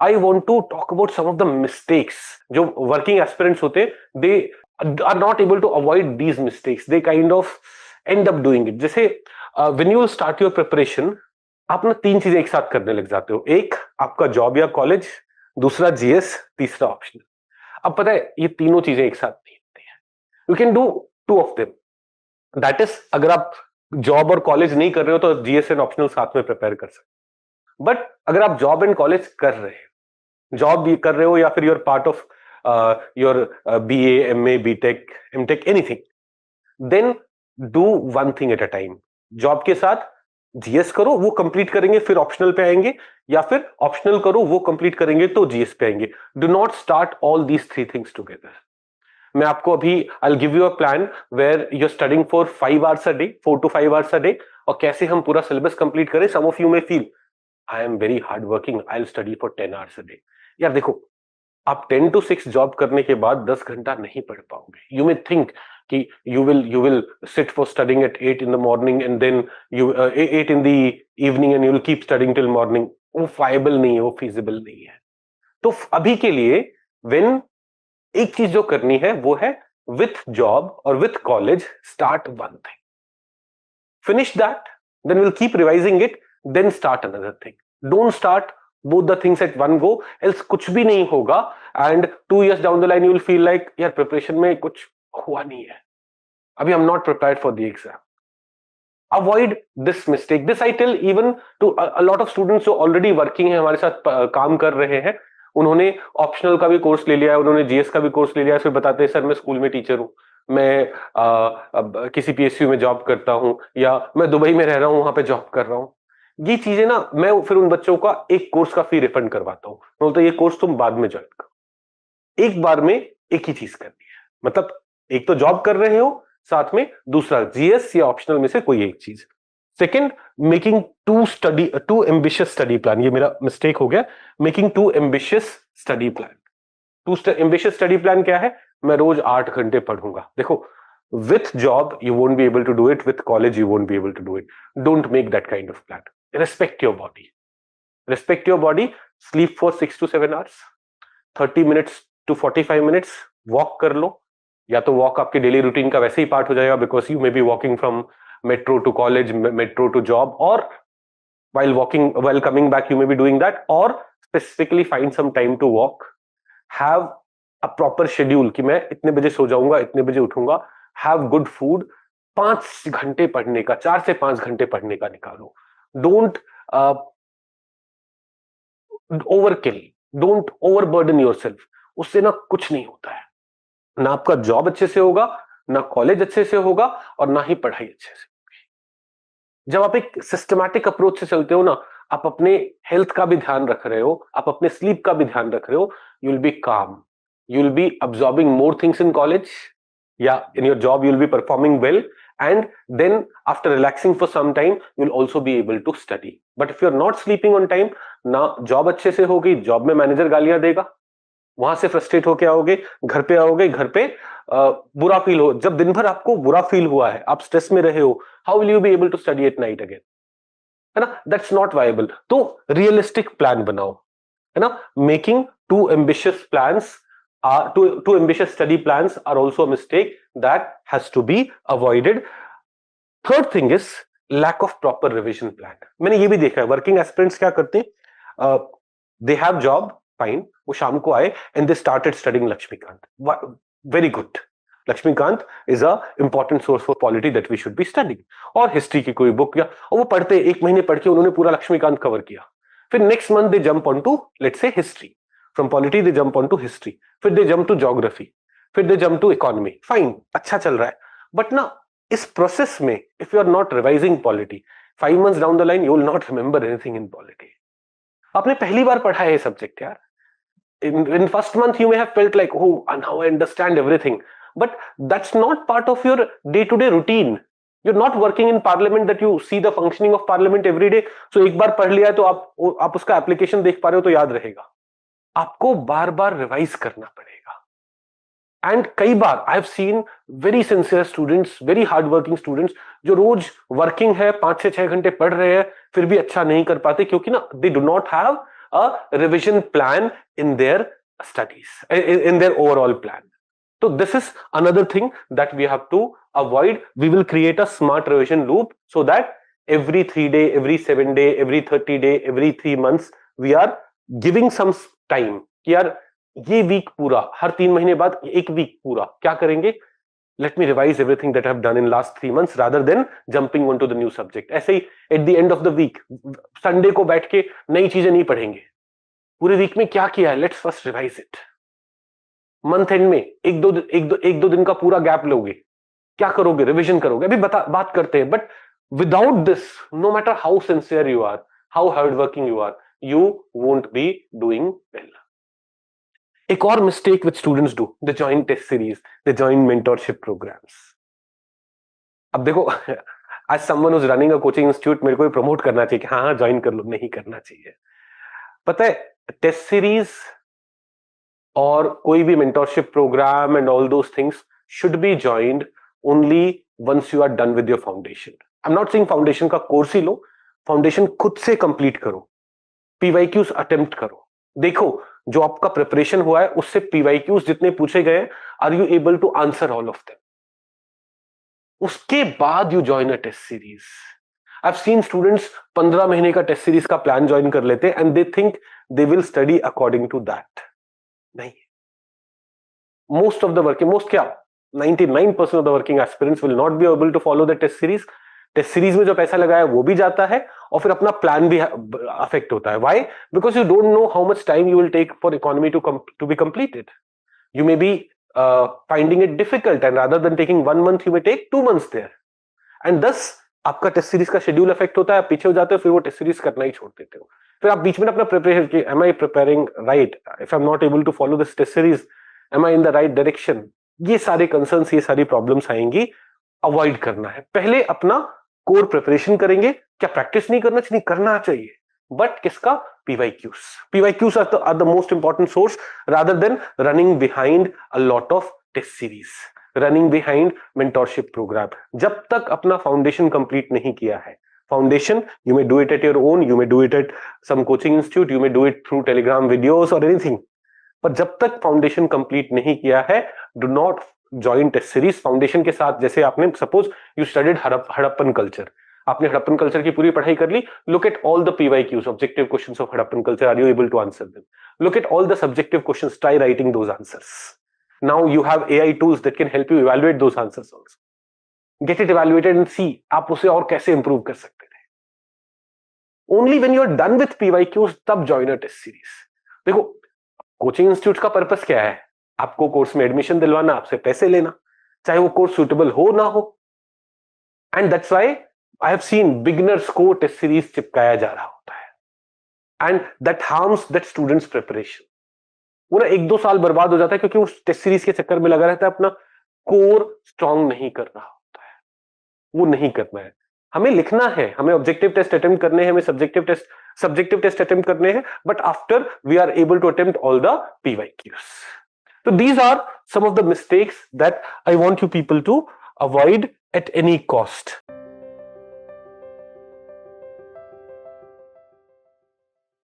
I want to talk about some of the mistakes जो working aspirants होते, they are not able to avoid these mistakes, they kind of end up doing it. जैसे when you will start your preparation, आप ना तीन चीजें एक साथ करने लग जाते हो। एक आपका जॉब या कॉलेज, दूसरा जीएस, तीसरा ऑप्शनल। अब पता है ये तीनों चीजें एक साथ नहीं होती हैं, you can do two of them. That is, अगर आप जॉब और कॉलेज नहीं कर रहे हो तो जीएस एंड ऑप्शनल साथ में प्रिपेयर कर सकते। बट अगर आप जॉब एंड कॉलेज कर रहे हो, जॉब भी कर रहे हो या फिर your part of your BA, MA, BTech, MTech, anything, then do one thing at a time. Job के साथ जीएस करो, वो कंप्लीट करेंगे फिर ऑप्शनल पे आएंगे, या फिर ऑप्शनल करो, वो कंप्लीट करेंगे तो जीएस पे आएंगे। Do not start all these three things together. मैं आपको अभी I will give you a plan where you are studying for 5 hours a day, 4 to 5 hours a day, और कैसे हम पूरा सिलेबस कंप्लीट करें। Some of you may feel I am very hard working, I will study for 10 hours a day. यार देखो, आप 10 to 6 job करने के बाद 10 घंटा नहीं पढ़ पाओगे। यू मे थिंक कि you will sit for studying at 8 in the morning and then you 8 in the evening and you will keep studying till morning। वो फाइबल नहीं है, वो feasible नहीं है। तो अभी के लिए when एक चीज जो करनी है वो है with job और with college start one thing, finish that, then we'll keep revising it, then start another thing। don't start both the things at one go, else कुछ भी नहीं होगा and 2 years down the line you will feel like यार preparation में कुछ हुआ नहीं है, अभी I'm not prepared for the exam। Avoid this mistake। This I tell even to a lot of students जो already working है, हमारे साथ काम कर रहे हैं, उन्होंने ऑप्शनल का भी कोर्स ले लिया है, उन्होंने जीएस का भी कोर्स ले लिया है, फिर बताते हैं सर मैं स्कूल में टीचर हूँ, मैं किसी पीएसयू में जॉब करता हूँ, या मैं दुबई में रह रहा हूँ वहां पे जॉब कर रहा हूँ। ये चीजें ना मैं फिर उन बच्चों का एक कोर्स का फी रिफंड करवाता हूँ। मैं बोलता हूँ ये कोर्स तुम बाद में ज्वाइन करो, एक बार में एक ही चीज करनी है। मतलब एक तो जॉब कर रहे हो, साथ में दूसरा जीएस या ऑप्शनल में से कोई एक चीज। Second, making too ambitious study plan. ये मेरा मिस्टेक हो गया, making too ambitious study plan. Too ambitious study plan क्या है? मैं रोज 8 घंटे पढ़ूंगा। देखो, with job you won't be able to do it, with college you won't be able to do it. Don't make that kind of plan. Respect your body, respect your body. Sleep for 6 to 7 hours, 30 minutes to 45 minutes walk कर लो। या तो walk आपके daily routine का वैसे ही part हो जाएगा, because you may be walking from metro to college, metro to job, और while walking, while coming back you may be doing that, or specifically find some time to walk। have a proper schedule कि मैं इतने बजे सो जाऊंगा, इतने बजे उठूंगा। have good food। 5 घंटे पढ़ने का, 4 से 5 घंटे पढ़ने का निकालो। Don't overkill, don't overburden yourself. उससे ना कुछ नहीं होता है, ना आपका जॉब अच्छे से होगा, ना कॉलेज अच्छे से होगा, और ना ही पढ़ाई अच्छे से होगी। जब आप एक सिस्टमैटिक अप्रोच से चलते हो ना, आप अपने हेल्थ का भी ध्यान रख रहे हो, आप अपने स्लीप का भी ध्यान रख रहे हो, you will be calm, you will be absorbing more things in college या in your job, you will be performing well, and then after relaxing for some time you will also be able to study। but if you are not sleeping on time, ना job अच्छे से होगी, job में manager गालियां देगा, वहां से frustrate होके आओगे, घर पे आओगे, घर पे बुरा फील हो, जब दिन भर आपको बुरा फील हुआ है, आप स्ट्रेस में रहे हो, how will you be able to study at night again? है ना, दैट्स नॉट वायबल। तो रियलिस्टिक प्लान बनाओ, है ना। Making too ambitious plans too ambitious study plans are also a mistake that has to be avoided. Third thing is lack of proper revision plan. मैंने ये भी देखा है, वर्किंग एस्पिरेंट्स क्या करते हैं, दे हैव जॉब, फाइन, वो शाम को आए and they started studying Laxmikanth. Very good, Laxmikanth is a important source for polity that we should be studying. और हिस्ट्री की कोई बुक, या और वो पढ़ते, 1 महीने पढ़ के उन्होंने पूरा लक्ष्मीकांत कवर किया। फिर next month they jump on to let's say history, from polity they jump on to history, फिर दे जंप टू ज्योग्राफी, फिर they jump to economy. Fine, अच्छा चल रहा है, बट ना इस प्रोसेस में if you are not revising polity, 5 months down the line you will not remember anything in polity. आपने पहली बार पढ़ा है ये सब्जेक्ट यार, in first month you may have felt like, oh now I understand everything, but that's not part of your day to day routine। you're not working in parliament that you see the functioning of parliament every day, so एक बार पढ़ लिया है तो आप उसका application देख पा रहे हो तो याद रहेगा। आपको बार बार रिवाइज करना पड़ेगा। एंड कई बार I have seen very sincere students, very hard working students, जो रोज वर्किंग है, 5 से 6 घंटे पढ़ रहे हैं, फिर भी अच्छा नहीं कर पाते, क्योंकि ना they do not have a revision plan in their studies, in their overall plan. So this is another thing that we have to avoid. We will create a smart revision loop so that every 3 day, every 7 day, every 30 day, every 3 months we are giving some time कि यार ये week पूरा, हर 3 महीने बाद एक week पूरा क्या करेंगे, let me revise everything that I have done in last 3 months rather than jumping onto the new subject. ऐसे ही at the end of the week Sunday को बैठ के नई चीजें नहीं पढ़ेंगे, पूरे वीक में क्या किया है, let's first revise it. Month and में एक दो दिन का पूरा गैप लोगे, क्या करोगे, रिवीजन करोगे, अभी बात करते हैं. But without this, no matter how sincere you are, how hard working you are, you won't be doing well. एक और mistake which students do, they join test series, they join mentorship programs. अब देखो आज someone who is running a coaching institute मेरे को promote करना चाहिए कि हाँ ज्वाइन कर लो, नहीं करना चाहिए. पता है टेस्ट सीरीज और कोई भी mentorship program and all those things should be joined only once you are done with your foundation. I am not saying foundation का कोर्स ही लो, फाउंडेशन खुद से कंप्लीट करो, पीवाईक्यूज अटेम्प्ट करो, देखो जो आपका प्रिपरेशन हुआ है उससे पीवाईक्यूज जितने पूछे गए are you able to answer all of them. उसके बाद you join a test series. I have seen students 15 महीने का टेस्ट सीरीज का प्लान ज्वाइन कर लेते and they think they will study according to that. नहीं, most of the working, most क्या 99% of the working aspirants will not be able to follow the test series. Test series में जो पैसा लगाया वो भी जाता है और फिर अपना प्लान भी अफेक्ट होता है. Why? Because you don't know how much time you will take for economy to be completed. You may be finding it difficult and rather than taking 1 month you may take 2 months there, and thus आपका test series का schedule affect होता है, आप पीछे हो जाते हो, फिर वो टेस्ट सीरीज करना ही छोड़ देते हो. फिर आप बीच में अपना प्रिपरेशन की, am I preparing right, if I'm not able to follow this test series, am I in the right direction, ये सारे कंसर्न्स, ये सारी प्रॉब्लम्स आएंगी, अवॉइड करना है. पहले अपना कोर प्रिपरेशन करेंगे. क्या प्रैक्टिस नहीं करना चाहिए? करना चाहिए, बट किसका? PYQs. PYQs are the most important source rather than running behind a lot of test series, running behind mentorship program. जब तक अपना फाउंडेशन कंप्लीट नहीं किया है, foundation you may do it at your own, you may do it at some coaching institute, you may do it through Telegram videos और anything, पर जब तक फाउंडेशन कंप्लीट नहीं किया है, do not join test series. Foundation के साथ, जैसे आपने suppose you studied Harappan culture, आपने हड़प्पन कल्चर की पूरी पढ़ाई कर ली, look at all the PYQs, objective questions of Harappan culture, are you able to answer them? Look at all the subjective questions, try writing those answers. Now you have AI tools that can help you evaluate those answers also. Get it evaluated and see आप उसे और कैसे improve कर सकते थे. Only when you are done with PYQs तब join a test series. देखो coaching institute का पर्पस क्या है? आपको कोर्स में एडमिशन दिलवाना, आपसे पैसे लेना, चाहे वो कोर्स सुटेबल हो ना हो. And that's why I have scene beginners को टेस्ट सीरीज चिपकाया जा रहा होता है, and that harms that students preparation. वो ना 1-2 साल बर्बाद हो जाता है क्योंकि वो टेस्ट सीरीज के चक्कर में लगा रहता है, अपना कोर स्ट्रांग नहीं कर रहा होता है. वो नहीं करना है. हमें लिखना है, हमें ऑब्जेक्टिव टेस्ट अटेम्प्ट करने हैं, हमें सब्जेक्टिव टेस्ट अटेम्प्ट करने हैं, but after we are able to attempt all the PYQs. So these are some of the mistakes that I want you people to avoid at any cost.